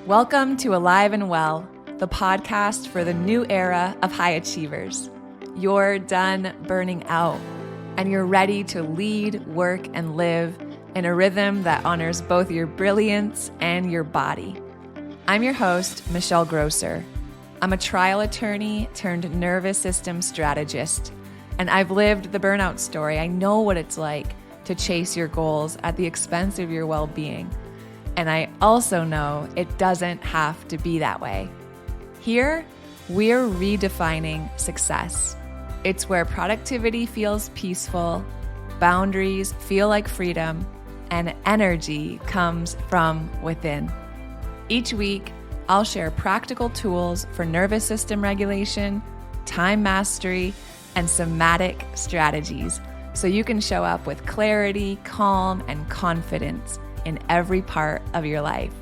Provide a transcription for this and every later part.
Welcome to Alive and Well, the podcast for the new era of high achievers. You're done burning out, and you're ready to lead, work, and live in a rhythm that honors both your brilliance and your body. I'm your host, Michelle Grosser. I'm a trial attorney turned nervous system strategist, and I've lived the burnout story. I know what it's like to chase your goals at the expense of your well-being. And I also know it doesn't have to be that way. Here, we're redefining success. It's where productivity feels peaceful, boundaries feel like freedom, and energy comes from within. Each week, I'll share practical tools for nervous system regulation, time mastery, and somatic strategies so you can show up with clarity, calm, and confidence in every part of your life.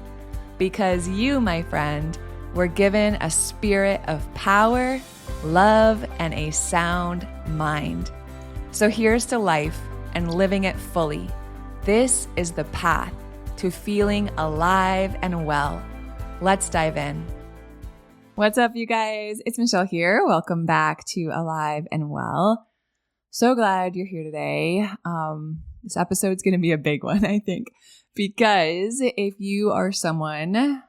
Because you, my friend, were given a spirit of power, love, and a sound mind. So here's to life and living it fully. This is the path to feeling alive and well. Let's dive in. What's up, you guys? It's Michelle here. Welcome back to Alive and Well. So glad you're here today. This episode's going to be a big one, I think, because if you are someone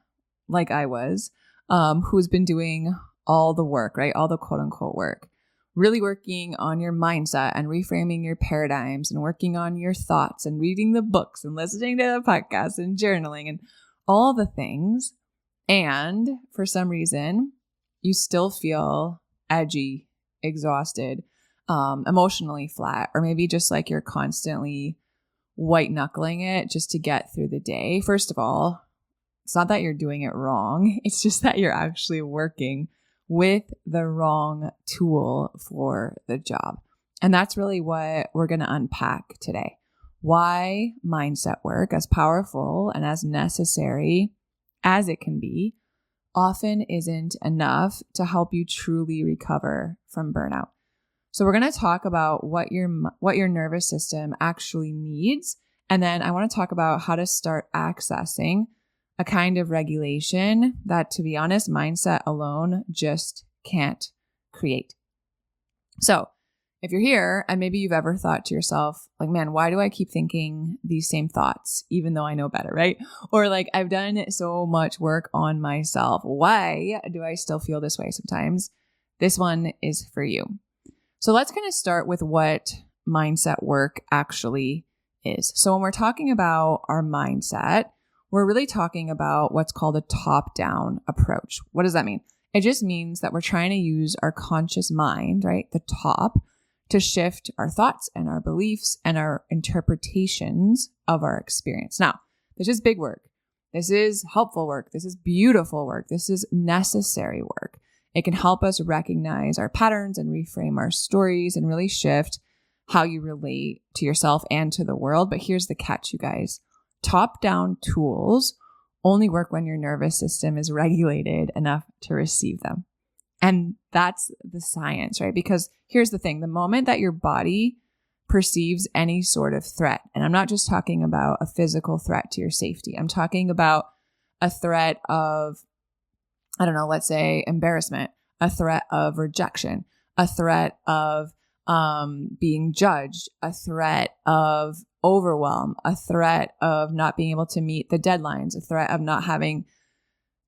like I was, who's been doing all the work, right? All the quote unquote work, really working on your mindset and reframing your paradigms and working on your thoughts and reading the books and listening to the podcasts and journaling and all the things. And for some reason, you still feel edgy, exhausted, emotionally flat, or maybe just like you're constantly white knuckling it just to get through the day. First of all, it's not that you're doing it wrong. It's just that you're actually working with the wrong tool for the job. And that's really what we're going to unpack today. Why mindset work, as powerful and as necessary as it can be, often isn't enough to help you truly recover from burnout. So we're going to talk about what your nervous system actually needs. And then I want to talk about how to start accessing a kind of regulation that, to be honest, mindset alone just can't create. So if you're here and maybe you've ever thought to yourself, like, man, why do I keep thinking these same thoughts, even though I know better, right? Or like, I've done so much work on myself. Why do I still feel this way sometimes? This one is for you. So let's kind of start with what mindset work actually is. So when we're talking about our mindset, we're really talking about what's called a top-down approach. What does that mean? It just means that we're trying to use our conscious mind, right, the top, to shift our thoughts and our beliefs and our interpretations of our experience. Now, this is big work. This is helpful work. This is beautiful work. This is necessary work. It can help us recognize our patterns and reframe our stories and really shift how you relate to yourself and to the world. But here's the catch, you guys. Top-down tools only work when your nervous system is regulated enough to receive them. And that's the science, right? Because here's the thing. The moment that your body perceives any sort of threat, and I'm not just talking about a physical threat to your safety. I'm talking about a threat of, I don't know, let's say embarrassment, a threat of rejection, a threat of being judged, a threat of overwhelm, a threat of not being able to meet the deadlines, a threat of not having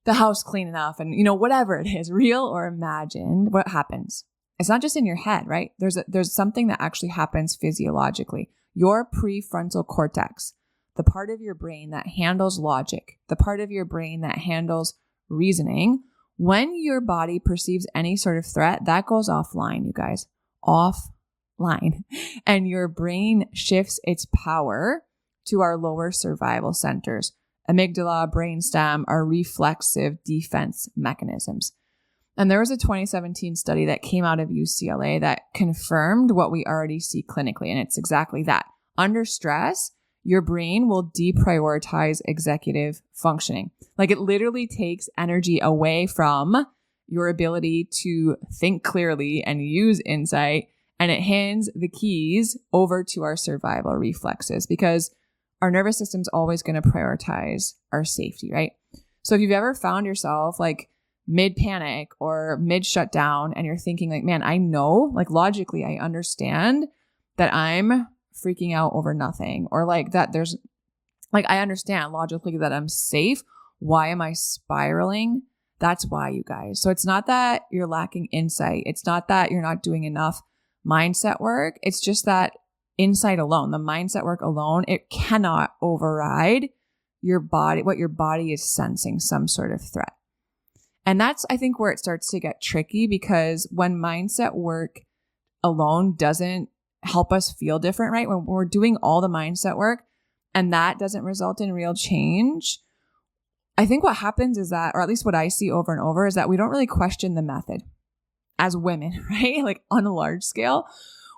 the house clean enough, and whatever it is, real or imagined, what happens? It's not just in your head, right? There's something that actually happens physiologically. Your prefrontal cortex, the part of your brain that handles logic, the part of your brain that handles reasoning, when your body perceives any sort of threat, that goes offline, you guys, offline. And your brain shifts its power to our lower survival centers, amygdala, brainstem, our reflexive defense mechanisms. And there was a 2017 study that came out of UCLA that confirmed what we already see clinically. And it's exactly that. Under stress, your brain will deprioritize executive functioning. Like, it literally takes energy away from your ability to think clearly and use insight, and it hands the keys over to our survival reflexes, because our nervous system's always going to prioritize our safety, right? So if you've ever found yourself like mid panic or mid shutdown and you're thinking like, man, I know, like logically, I understand that I'm freaking out over nothing, or like that there's like, I understand logically that I'm safe. Why am I spiraling? That's why, you guys. So it's not that you're lacking insight. It's not that you're not doing enough mindset work. It's just that insight alone, the mindset work alone, it cannot override your body, what your body is sensing, some sort of threat. And that's, I think, where it starts to get tricky, because when mindset work alone doesn't help us feel different, right? When we're doing all the mindset work and that doesn't result in real change, I think what happens is that, or at least what I see over and over, is that we don't really question the method as women, right? Like on a large scale,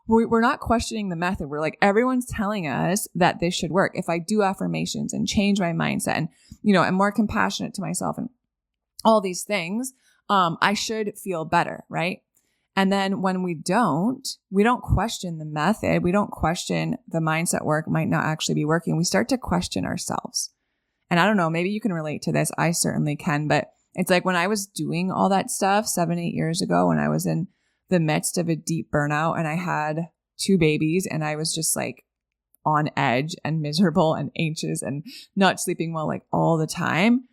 we're not questioning the method. We're like, everyone's telling us that this should work. If I do affirmations and change my mindset and, I'm more compassionate to myself and all these things, I should feel better, right? And then when we don't question the method. We don't question the mindset work might not actually be working. We start to question ourselves. And I don't know, maybe you can relate to this. I certainly can, but it's like when I was doing all that stuff 7-8 years ago, when I was in the midst of a deep burnout and I had 2 babies and I was just like on edge and miserable and anxious and not sleeping well, like all the time.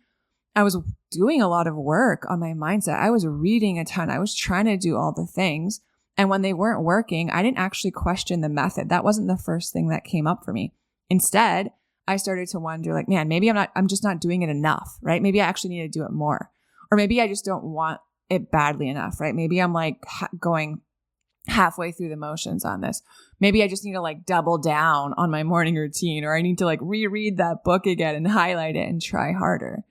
I was doing a lot of work on my mindset. I was reading a ton. I was trying to do all the things. And when they weren't working, I didn't actually question the method. That wasn't the first thing that came up for me. Instead, I started to wonder like, man, maybe I'm just not doing it enough, right? Maybe I actually need to do it more. Or maybe I just don't want it badly enough, right? Maybe I'm like going halfway through the motions on this. Maybe I just need to like double down on my morning routine, or I need to like reread that book again and highlight it and try harder.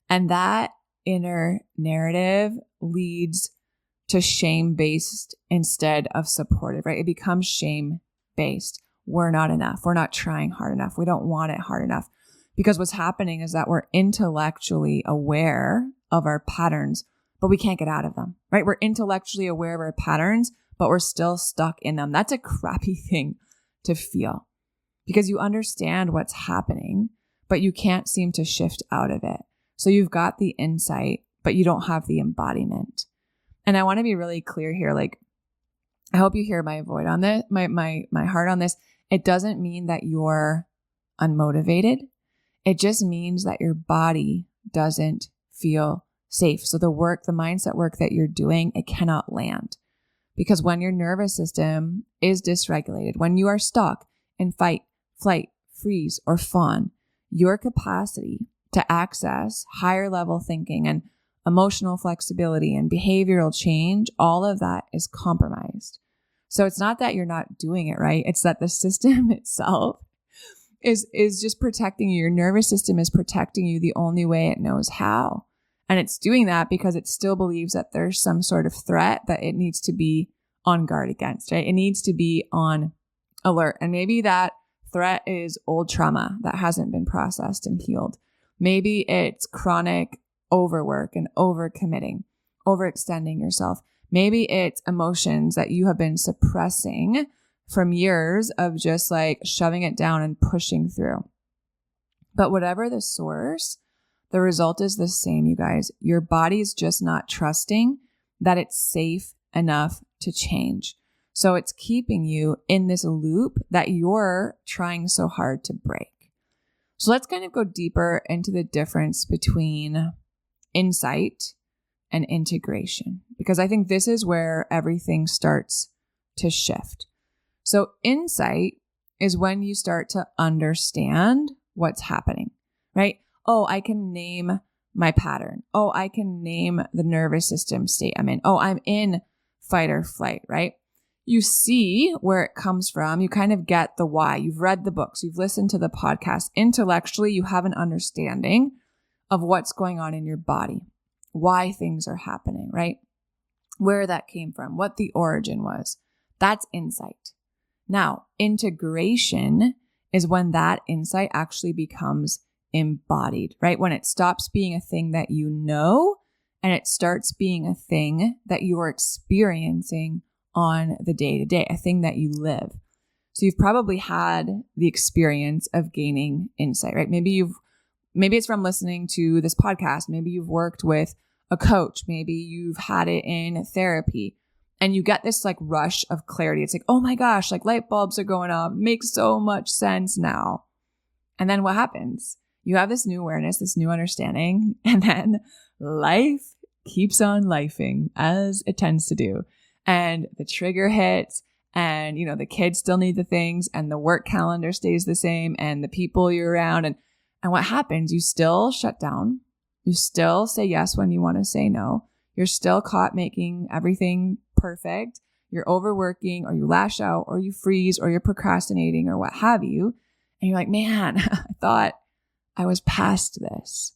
And that inner narrative leads to shame-based instead of supportive, right? It becomes shame-based. We're not enough. We're not trying hard enough. We don't want it hard enough. Because what's happening is that we're intellectually aware of our patterns, but we can't get out of them, right? We're intellectually aware of our patterns, but we're still stuck in them. That's a crappy thing to feel, because you understand what's happening, but you can't seem to shift out of it. So you've got the insight, but you don't have the embodiment. And I want to be really clear here. Like, I hope you hear my voice on this, my heart on this. It doesn't mean that you're unmotivated. It just means that your body doesn't feel safe. So the mindset work that you're doing, it cannot land. Because when your nervous system is dysregulated, when you are stuck in fight, flight, freeze, or fawn, your capacity to access higher level thinking and emotional flexibility and behavioral change, all of that is compromised. So it's not that you're not doing it right. It's that the system itself is just protecting you. Your nervous system is protecting you the only way it knows how. And it's doing that because it still believes that there's some sort of threat that it needs to be on guard against, right? It needs to be on alert. And maybe that threat is old trauma that hasn't been processed and healed. Maybe it's chronic overwork and overcommitting, overextending yourself. Maybe it's emotions that you have been suppressing from years of just like shoving it down and pushing through. But whatever the source, the result is the same, you guys. Your body's just not trusting that it's safe enough to change. So it's keeping you in this loop that you're trying so hard to break. So let's kind of go deeper into the difference between insight and integration, because I think this is where everything starts to shift. So insight is when you start to understand what's happening, right? Oh, I can name my pattern. Oh, I can name the nervous system state I'm in. Oh, I'm in fight or flight, right? You see where it comes from. You kind of get the why. You've read the books. You've listened to the podcast. Intellectually, you have an understanding of what's going on in your body, why things are happening, right? Where that came from, what the origin was. That's insight. Now, integration is when that insight actually becomes embodied, right? When it stops being a thing that you know and it starts being a thing that you are experiencing on the day-to-day, a thing that you live. So you've probably had the experience of gaining insight, right? Maybe you've Maybe it's from listening to this podcast. Maybe you've worked with a coach. Maybe you've had it in therapy and you get this like rush of clarity. It's like, oh my gosh, like light bulbs are going off. Makes so much sense now. And then what happens? You have this new awareness, this new understanding, and then life keeps on lifing as it tends to do. And the trigger hits and, the kids still need the things and the work calendar stays the same and the people you're around. And what happens? You still shut down. You still say yes when you want to say no. You're still caught making everything perfect. You're overworking or you lash out or you freeze or you're procrastinating or what have you. And you're like, man, I thought I was past this.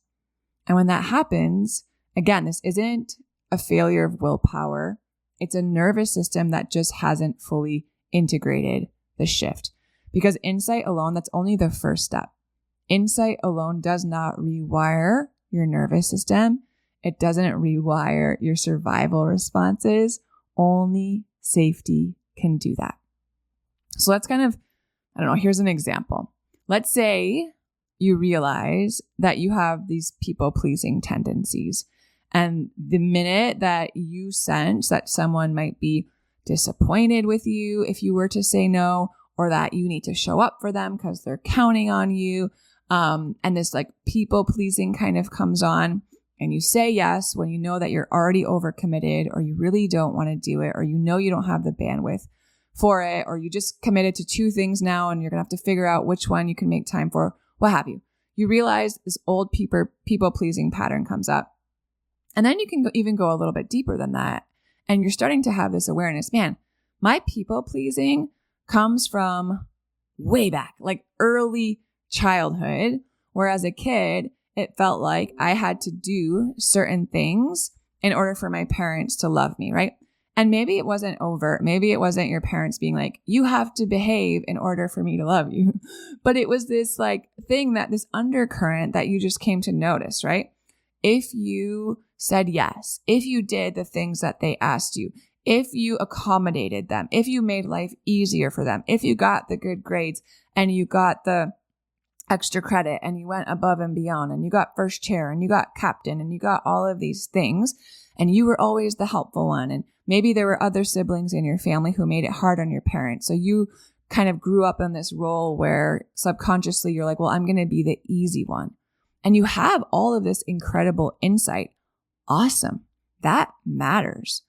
And when that happens, again, this isn't a failure of willpower. It's a nervous system that just hasn't fully integrated the shift. Because insight alone, that's only the first step. Insight alone does not rewire your nervous system. It doesn't rewire your survival responses. Only safety can do that. So that's kind of, here's an example. Let's say you realize that you have these people-pleasing tendencies. And the minute that you sense that someone might be disappointed with you if you were to say no, or that you need to show up for them because they're counting on you, and this like people-pleasing kind of comes on, and you say yes when you know that you're already overcommitted, or you really don't want to do it, or you don't have the bandwidth for it, or you just committed to 2 things now and you're going to have to figure out which one you can make time for, what have you. You realize this old people-pleasing pattern comes up. And then you can even go a little bit deeper than that. And you're starting to have this awareness, man, my people-pleasing comes from way back, like early childhood, where as a kid, it felt like I had to do certain things in order for my parents to love me, right? And maybe it wasn't overt. Maybe it wasn't your parents being like, you have to behave in order for me to love you. But it was this like thing this undercurrent that you just came to notice, right? If you said yes, if you did the things that they asked you, if you accommodated them, if you made life easier for them, if you got the good grades and you got the extra credit and you went above and beyond and you got first chair and you got captain and you got all of these things and you were always the helpful one. And maybe there were other siblings in your family who made it hard on your parents. So you kind of grew up in this role where subconsciously you're like, well, I'm going to be the easy one. And you have all of this incredible insight. Awesome. That matters.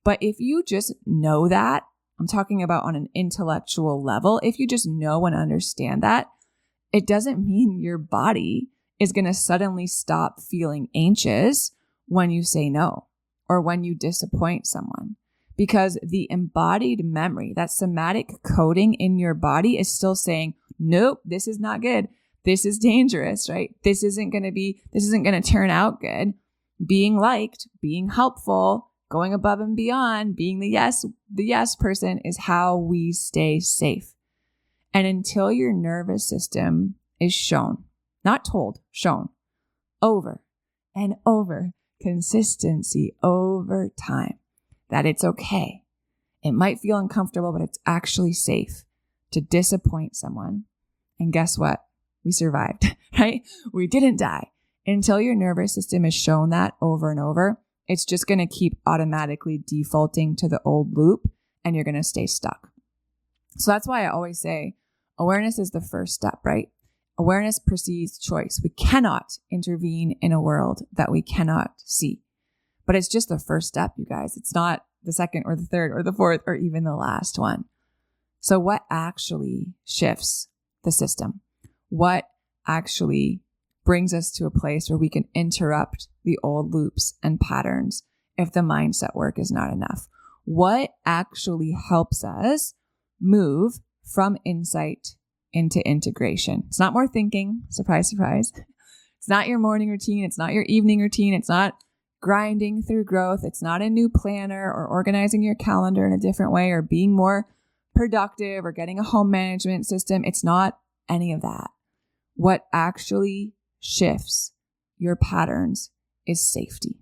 But if you just know that, I'm talking about on an intellectual level, if you just know and understand that, it doesn't mean your body is going to suddenly stop feeling anxious when you say no or when you disappoint someone. Because the embodied memory, that somatic coding in your body is still saying, nope, this is not good. This is dangerous, right? This isn't going to turn out good. Being liked, being helpful, going above and beyond, being the yes person is how we stay safe. And until your nervous system is shown, not told, shown, over and over, consistency over time, that it's okay. It might feel uncomfortable, but it's actually safe to disappoint someone. And guess what? We survived, right? We didn't die. Until your nervous system is shown that over and over, it's just going to keep automatically defaulting to the old loop and you're going to stay stuck. So that's why I always say awareness is the first step, right? Awareness precedes choice. We cannot intervene in a world that we cannot see, but it's just the first step, you guys. It's not the second or the third or the fourth or even the last one. So what actually shifts the system? What actually brings us to a place where we can interrupt the old loops and patterns if the mindset work is not enough? What actually helps us move from insight into integration? It's not more thinking. Surprise, surprise. It's not your morning routine. It's not your evening routine. It's not grinding through growth. It's not a new planner or organizing your calendar in a different way or being more productive or getting a home management system. It's not any of that. What actually shifts your patterns is safety.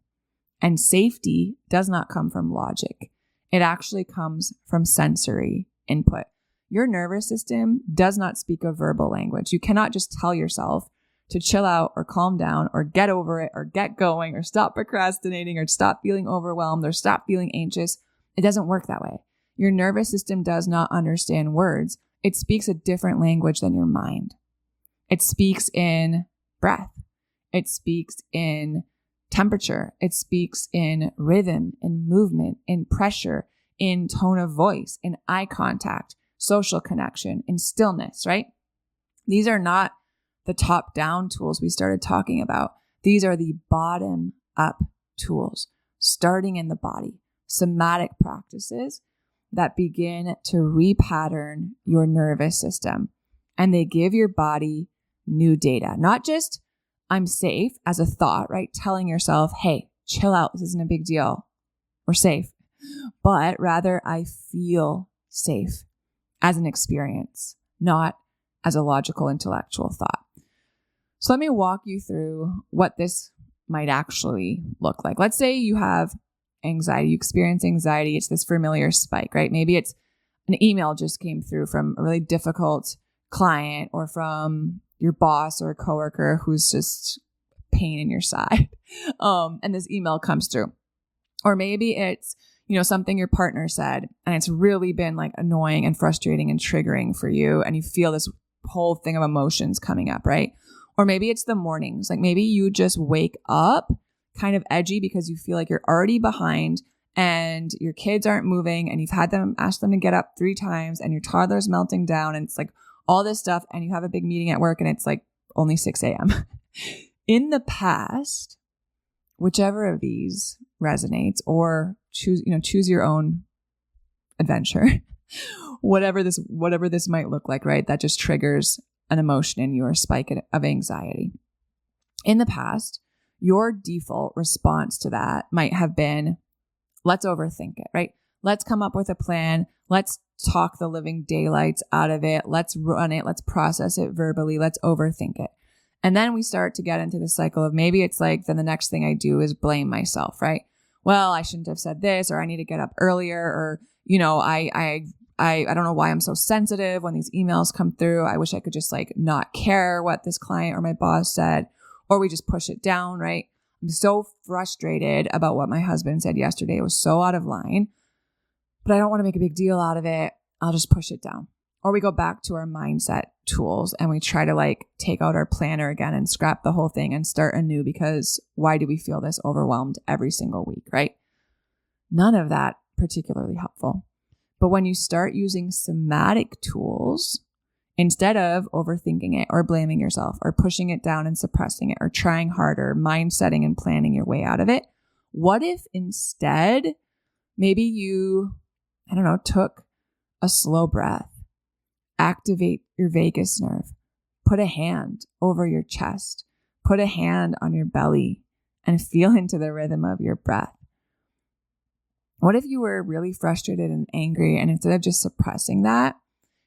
And safety does not come from logic. It actually comes from sensory input. Your nervous system does not speak a verbal language. You cannot just tell yourself to chill out or calm down or get over it or get going or stop procrastinating or stop feeling overwhelmed or stop feeling anxious. It doesn't work that way. Your nervous system does not understand words. It speaks a different language than your mind. It speaks in breath. It speaks in temperature. It speaks in rhythm, in movement, in pressure, in tone of voice, in eye contact, social connection, in stillness, right? These are not the top-down tools we started talking about. These are the bottom-up tools, starting in the body, somatic practices that begin to repattern your nervous system. And they give your body new data, not just I'm safe as a thought, right? Telling yourself, hey, chill out. This isn't a big deal. We're safe. But rather I feel safe as an experience, not as a logical, intellectual thought. So let me walk you through what this might actually look like. Let's say you have anxiety, you experience anxiety. It's this familiar spike, right? Maybe it's an email just came through from a really difficult client or from your boss or a coworker who's just pain in your side. And this email comes through. Or maybe it's, something your partner said and it's really been like annoying and frustrating and triggering for you. And you feel this whole thing of emotions coming up, right? Or maybe it's the mornings. Like maybe you just wake up kind of edgy because you feel like you're already behind and your kids aren't moving and you've had them ask them to get up 3 times and your toddler's melting down and it's like all this stuff and you have a big meeting at work and it's like only 6 a.m. In the past, whichever of these resonates or choose your own adventure, whatever this might look like, right? That just triggers an emotion in you or a spike of anxiety. In the past, your default response to that might have been, let's overthink it, right? Let's come up with a plan. Let's talk the living daylights out of it. Let's run it. Let's process it verbally. Let's overthink it. And then we start to get into the cycle of maybe it's like, then the next thing I do is blame myself, right? Well, I shouldn't have said this, or I need to get up earlier, or, I don't know why I'm so sensitive when these emails come through. I wish I could just like not care what this client or my boss said, or we just push it down, right? I'm so frustrated about what my husband said yesterday. It was so out of line, but I don't want to make a big deal out of it. I'll just push it down. Or we go back to our mindset tools and we try to like take out our planner again and scrap the whole thing and start anew because why do we feel this overwhelmed every single week, right? None of that particularly helpful. But when you start using somatic tools, instead of overthinking it or blaming yourself or pushing it down and suppressing it or trying harder, mind setting and planning your way out of it, what if instead maybe you, took a slow breath, activate your vagus nerve, put a hand over your chest, put a hand on your belly and feel into the rhythm of your breath. What if you were really frustrated and angry and instead of just suppressing that,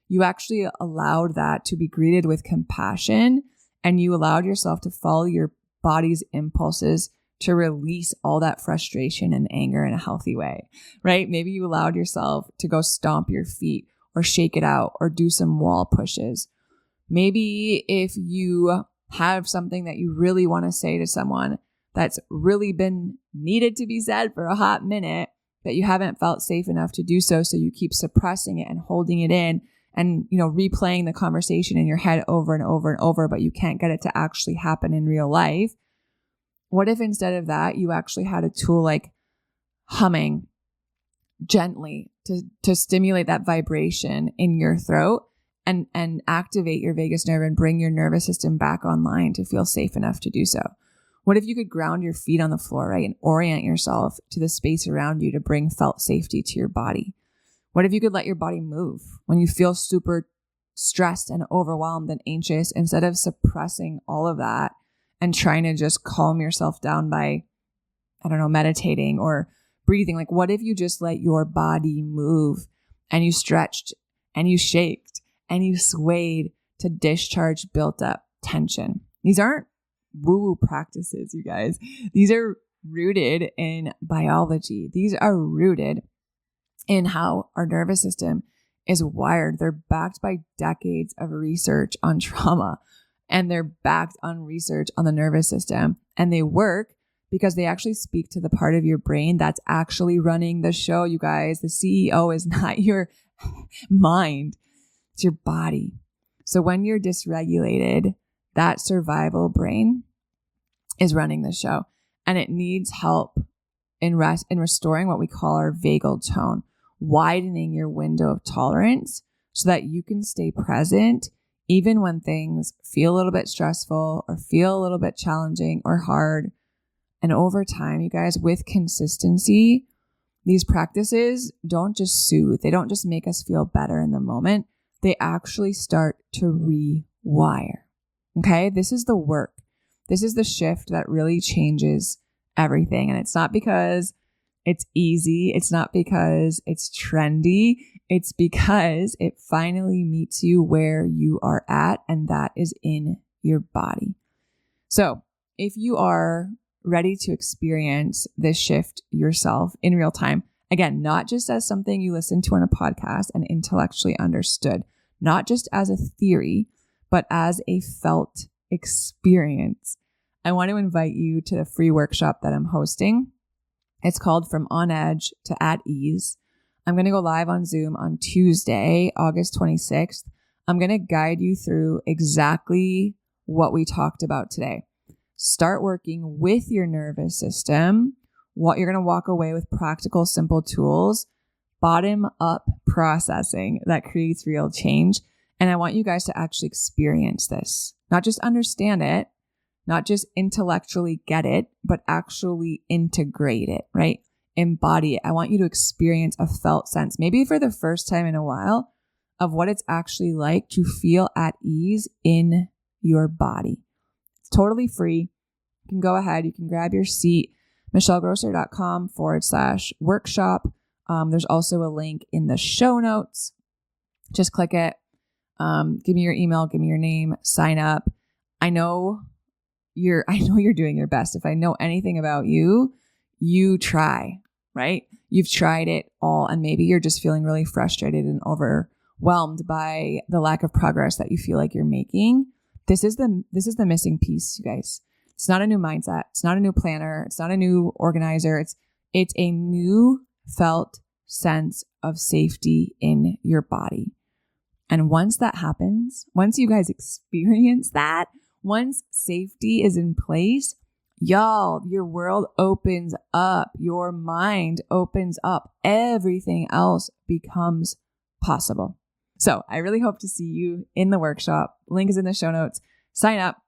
you actually allowed that to be greeted with compassion and you allowed yourself to follow your body's impulses to release all that frustration and anger in a healthy way, right? Maybe you allowed yourself to go stomp your feet or shake it out or do some wall pushes. Maybe if you have something that you really want to say to someone that's really been needed to be said for a hot minute, but you haven't felt safe enough to do so. So you keep suppressing it and holding it in and, replaying the conversation in your head over and over and over, but you can't get it to actually happen in real life. What if instead of that, you actually had a tool like humming gently to stimulate that vibration in your throat and activate your vagus nerve and bring your nervous system back online to feel safe enough to do so? What if you could ground your feet on the floor, right, and orient yourself to the space around you to bring felt safety to your body? What if you could let your body move when you feel super stressed and overwhelmed and anxious instead of suppressing all of that and trying to just calm yourself down by, meditating or breathing? Like, what if you just let your body move and you stretched and you shaked and you swayed to discharge built up tension? These aren't woo-woo practices, you guys. These are rooted in biology. These are rooted in how our nervous system is wired. They're backed by decades of research on trauma and they're backed on research on the nervous system, and they work because they actually speak to the part of your brain that's actually running the show, you guys. The CEO is not your mind, it's your body. So when you're dysregulated, that survival brain is running the show, and it needs help in restoring what we call our vagal tone, widening your window of tolerance so that you can stay present even when things feel a little bit stressful or feel a little bit challenging or hard. And over time, you guys, with consistency, these practices don't just soothe. They don't just make us feel better in the moment. They actually start to rewire. Okay? This is the work. This is the shift that really changes everything. And it's not because it's easy. It's not because it's trendy. It's because it finally meets you where you are at, and that is in your body. So if you are ready to experience this shift yourself in real time, again, not just as something you listen to on a podcast and intellectually understood, not just as a theory, but as a felt experience, I want to invite you to the free workshop that I'm hosting. It's called From On Edge to At Ease. I'm going to go live on Zoom on Tuesday, August 26th. I'm going to guide you through exactly what we talked about today. Start working with your nervous system. What you're going to walk away with practical, simple tools, bottom up processing that creates real change. And I want you guys to actually experience this, not just understand it, not just intellectually get it, but actually integrate it, right? Embody it. I want you to experience a felt sense, maybe for the first time in a while, of what it's actually like to feel at ease in your body. It's totally free. You can go ahead, you can grab your seat, michellegrosser.com/workshop. There's also a link in the show notes. Just click it. Give me your email, give me your name, sign up. I know you're doing your best. If I know anything about you, you try, right? You've tried it all, and maybe you're just feeling really frustrated and overwhelmed by the lack of progress that you feel like you're making. This is the missing piece, you guys. It's not a new mindset. It's not a new planner. It's not a new organizer. It's a new felt sense of safety in your body. And once that happens, once you guys experience that, once safety is in place, y'all, your world opens up, your mind opens up, everything else becomes possible. So I really hope to see you in the workshop. Link is in the show notes. Sign up.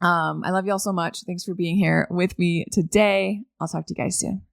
I love you all so much. Thanks for being here with me today. I'll talk to you guys soon.